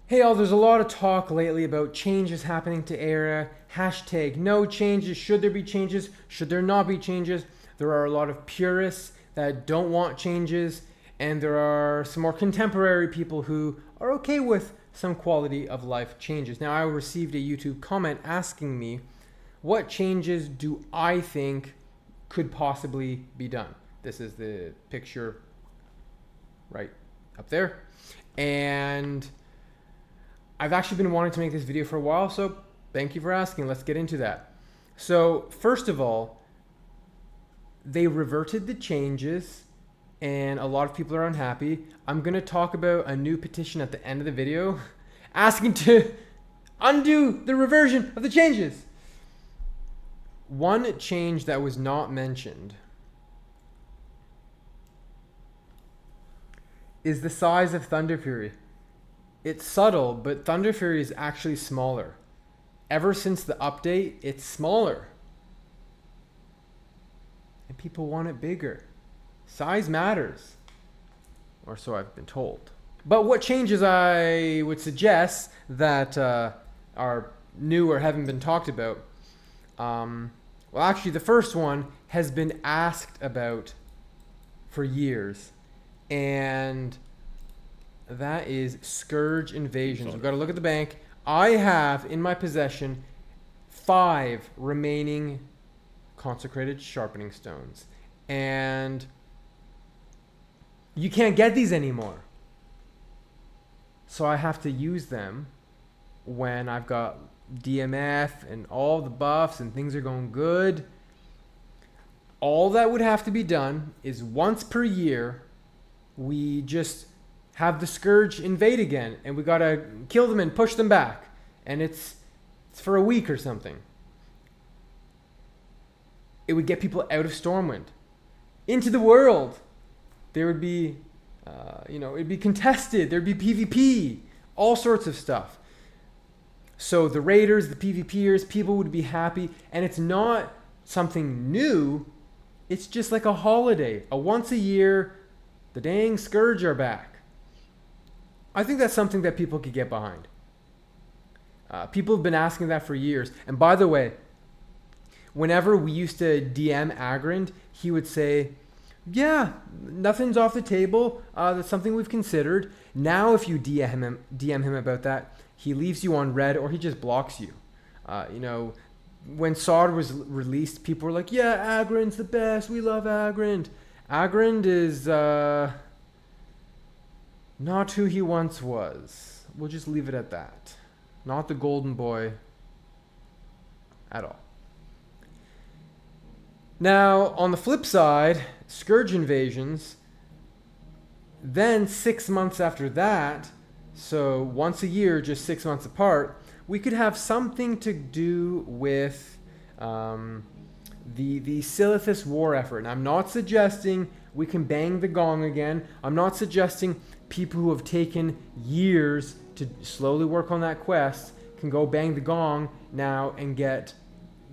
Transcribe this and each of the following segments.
Hey all, there's a lot of talk lately about changes happening to Era. Hashtag no changes. Should there be changes? Should there not be changes? There are a lot of purists that don't want changes, and there are some more contemporary people who are okay with some quality of life changes. Now, I received a YouTube comment asking me, what changes do I think could possibly be done? This is the picture right up there. And I've actually been wanting to make this video for a while, so thank you for asking. Let's get into that. So first of all, they reverted the changes and a lot of people are unhappy. I'm going to talk about a new petition at the end of the video asking to undo the reversion of the changes. One change that was not mentioned is the size of Thunder Fury. It's subtle, but Thunder Fury is actually smaller. Ever since the update, it's smaller. And people want it bigger. Size matters. Or so I've been told. But what changes I would suggest that are new or haven't been talked about? Well, actually, the first one has been asked about for years. And that is Scourge Invasions. We've got to look at the bank. I have in my possession 5 remaining consecrated sharpening stones. And you can't get these anymore. So I have to use them when I've got DMF and all the buffs and things are going good. All that would have to be done is once per year, we just have the Scourge invade again, and we gotta kill them and push them back, and it's for a week or something. It would get people out of Stormwind into the world. There would be it'd be contested, there'd be PvP, all sorts of stuff. So the raiders, the PvPers, people would be happy, and it's not something new. It's just like a holiday, a once a year, the dang Scourge are back. I think that's something that people could get behind. People have been asking that for years. And by the way, whenever we used to DM Agrind, he would say, yeah, nothing's off the table. That's something we've considered. Now if you DM him about that, he leaves you on red or he just blocks you. When Sod was released, people were like, yeah, Agrind's the best. We love Agrind. Agrind is not who he once was. We'll just leave it at that. Not the golden boy at all. Now, on the flip side, Scourge Invasions, then 6 months after that, so once a year, just 6 months apart, we could have something to do with the Silithus war effort. And I'm not suggesting we can bang the gong again. I'm not suggesting people who have taken years to slowly work on that quest can go bang the gong now and get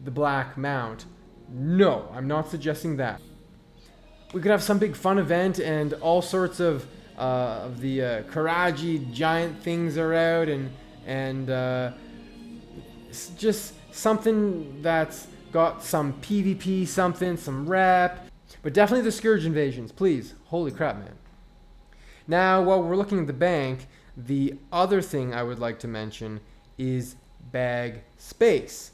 the black mount. No, I'm not suggesting that. We could have some big fun event and all sorts of the Karaji giant things are out and just something that's got some PvP, some rep. But definitely the Scourge Invasions, please. Holy crap, man. Now, while we're looking at the bank, the other thing I would like to mention is bag space.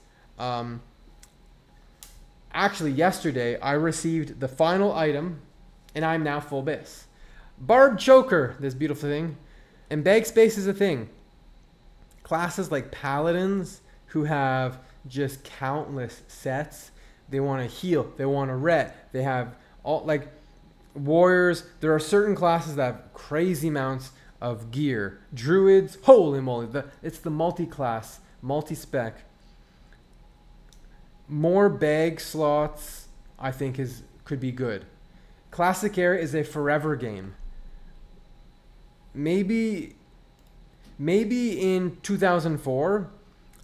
Actually, yesterday, I received the final item, and I'm now full base. Barbed Choker, this beautiful thing. And bag space is a thing. Classes like Paladins, who have just countless sets, they want to heal, they want to ret, they have all, like, Warriors, there are certain classes that have crazy amounts of gear. Druids, holy moly, it's the multi-class, multi-spec. More bag slots, I think, could be good. Classic Era is a forever game. Maybe in 2004,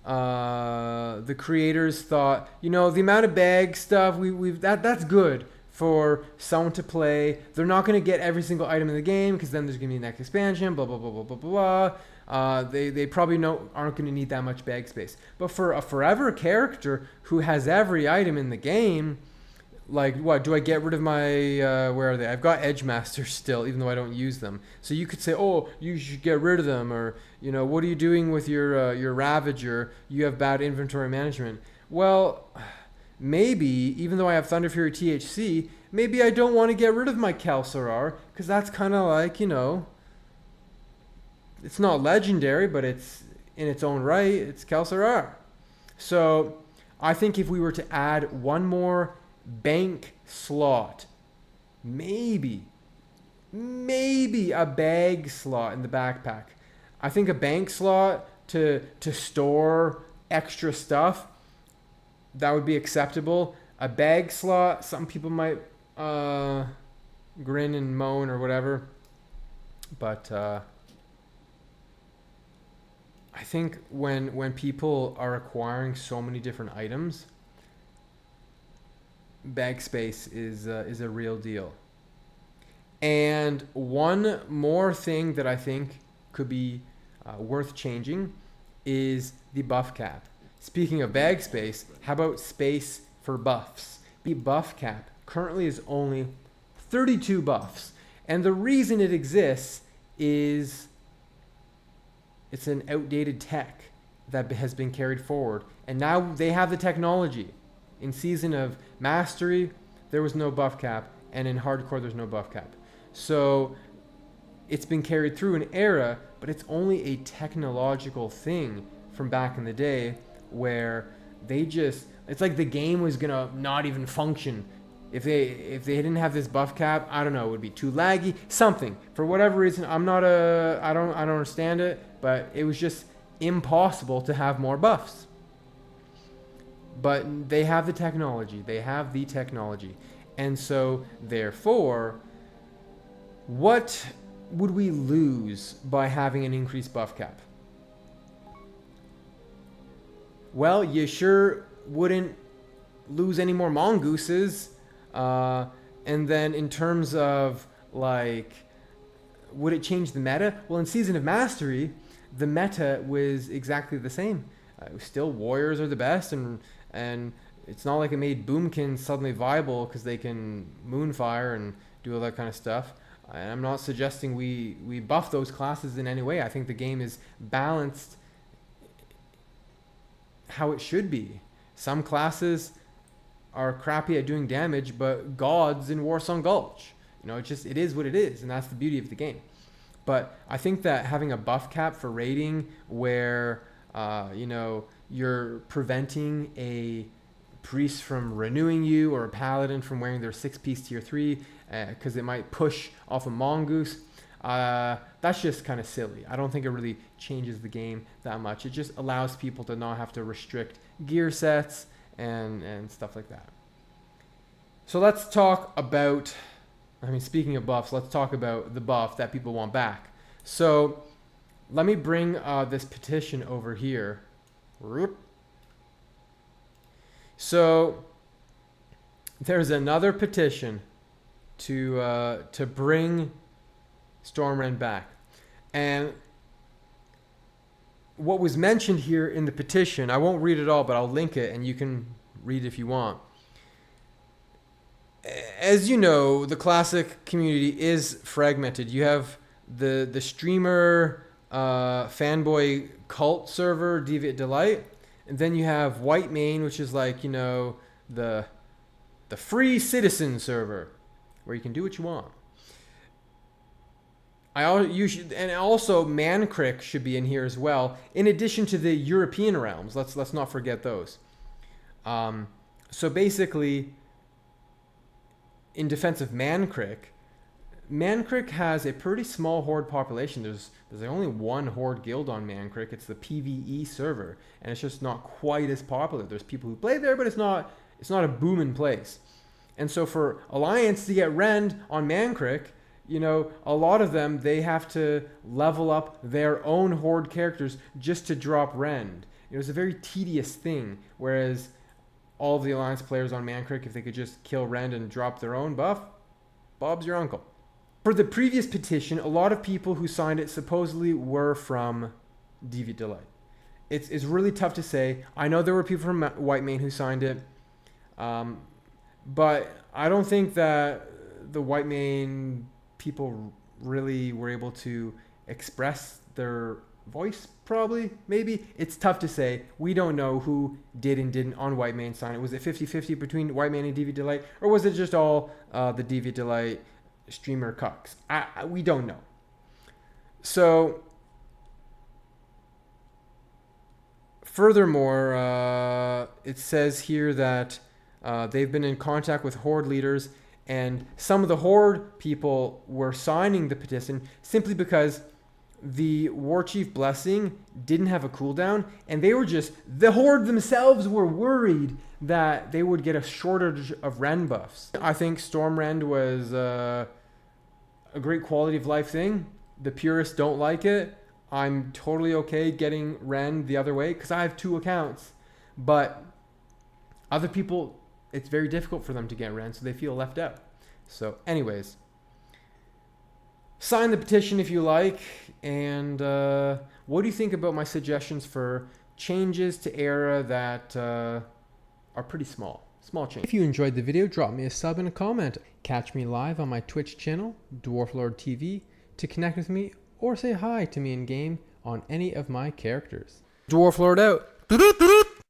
the creators thought, the amount of bag stuff that's good for someone to play. They're not going to get every single item in the game because then there's going to be the next expansion, blah, blah, blah, blah, blah, blah. They probably aren't going to need that much bag space. But for a forever character who has every item in the game, like, what, do I get rid of my, where are they? I've got Edge Masters still, even though I don't use them. So you could say, oh, you should get rid of them, or, you know, what are you doing with your Ravager? You have bad inventory management. Well, maybe, even though I have Thunder Fury THC, maybe I don't want to get rid of my Kelsarar, because that's kind of like, you know, it's not legendary, but it's in its own right, it's Kelsarar. So I think if we were to add one more bank slot, maybe a bag slot in the backpack. I think a bank slot to store extra stuff, that would be acceptable. A bag slot, some people might grin and moan or whatever, but I think when people are acquiring so many different items, bag space is a real deal. And one more thing that I think could be worth changing is the buff cap. Speaking of bag space, how about space for buffs? The buff cap currently is only 32 buffs. And the reason it exists is it's an outdated tech that has been carried forward. And now they have the technology. In Season of Mastery, there was no buff cap. And in Hardcore, there's no buff cap. So it's been carried through an era, but it's only a technological thing from back in the day where it's like the game was gonna not even function if they didn't have this buff cap. I don't know, it would be too laggy, something, for whatever reason. I don't understand it, but it was just impossible to have more buffs. But they have the technology, and so therefore, what would we lose by having an increased buff cap? Well, you sure wouldn't lose any more mongooses. And then in terms of, like, would it change the meta? Well, in Season of Mastery, the meta was exactly the same. It was still warriors are the best, and it's not like it made boomkins suddenly viable because they can moonfire and do all that kind of stuff. And I'm not suggesting we buff those classes in any way. I think the game is balanced how it should be. Some classes are crappy at doing damage, but gods in Warsong Gulch. You know, it is what it is, and that's the beauty of the game. But I think that having a buff cap for raiding where, you're preventing a priest from renewing you or a paladin from wearing their 6-piece tier 3 because it might push off a mongoose, that's just kind of silly. I don't think it really changes the game that much. It just allows people to not have to restrict gear sets and stuff like that. So let's talk about, speaking of buffs, let's talk about the buff that people want back. So let me bring this petition over here. So there's another petition to bring Stormrend back. And what was mentioned here in the petition, I won't read it all, but I'll link it and you can read if you want. As you know, the classic community is fragmented. You have the streamer fanboy cult server, Deviant Delight, and then you have Whitemane, which is like, the free citizen server where you can do what you want. And also Mancrick should be in here as well, in addition to the European realms. Let's not forget those. So basically, in defense of Mancrick has a pretty small horde population. There's only one horde guild on Mancrick. It's the PvE server, and it's just not quite as popular. There's people who play there, but it's not a booming place. And so for Alliance to get rend on Mancrick, a lot of them, they have to level up their own horde characters just to drop rend. It was a very tedious thing, whereas all of the Alliance players on Mancrick, if they could just kill Rend and drop their own buff, Bob's your uncle. For the previous petition, a lot of people who signed it supposedly were from Deviant Delight. It's really tough to say. I know there were people from Whitemane who signed it, but I don't think that the Whitemane people really were able to express their voice, probably, maybe. It's tough to say. We don't know who did and didn't on Whitemane sign it. Was it 50-50 between Whitemane and Deviant Delight, or was it just all the Deviant Delight streamer cucks? We don't know. So, furthermore, it says here that they've been in contact with Horde leaders, and some of the Horde people were signing the petition simply because the War Chief Blessing didn't have a cooldown, and the Horde themselves were worried that they would get a shortage of Rend buffs. I think Storm Rend was a great quality of life thing. The purists don't like it. I'm totally okay getting Rend the other way because I have 2 accounts, but other people, it's very difficult for them to get Rend, so they feel left out. So anyways, sign the petition if you like. And what do you think about my suggestions for changes to Era that are pretty small change? If you enjoyed the video, drop me a sub and a comment. Catch me live on my Twitch channel, Dwarflord TV, to connect with me or say hi to me in game on any of my characters. Dwarflord out.